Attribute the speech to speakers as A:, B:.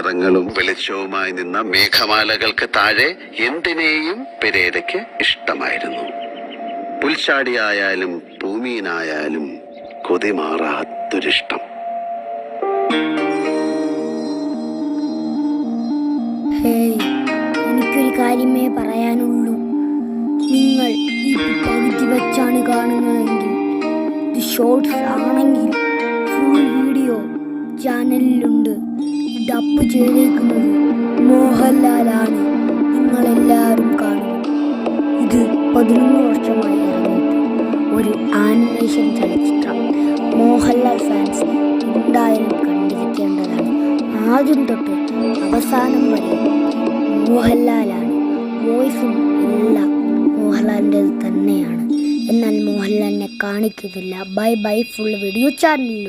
A: നിറങ്ങളും വെളിച്ചവുമായി നിന്ന മേഘമാലകൾക്ക് താഴെ എന്തിനേയും പെരേരയ്ക്ക് ഇഷ്ടമായിരുന്നു. പുൽച്ചാടിയായാലും പൂമീനായാലും കൊതിമാറാത്തൊരിഷ്ടം.
B: എനിക്കൊരു കാര്യമേ പറയാനുള്ളൂ. നിങ്ങൾ ഈ പകുതി വെച്ചാണ് കാണുന്നതെങ്കിൽ, ഇത് ഷോർട്സ് ആണെങ്കിൽ ഫുൾ വീഡിയോ ചാനലിലുണ്ട്. ഇത് അപ്പ് ചെയ്തേക്കുന്നത് മോഹൻലാലാണ്. നിങ്ങളെല്ലാവരും കാണും. ഇത് 11 വർഷമായി ഇറങ്ങിയിട്ട് ഒരു ആനിമേഷൻ ചലച്ചിത്രം. മോഹൻലാൽ ഫാൻസ് എന്തായാലും കണ്ടിരിക്കേണ്ടതാണ്. ആദ്യം തൊട്ട് അവസാനം വരെ മോഹൻലാലാണ്. വോയിസും എല്ലാം മോഹൻലാലിൻ്റെത് തന്നെയാണ്. എന്നാൽ മോഹൻലാലിനെ കാണിക്കുന്നില്ല. Bye bye. ഫുൾ വീഡിയോ ചാനലിലും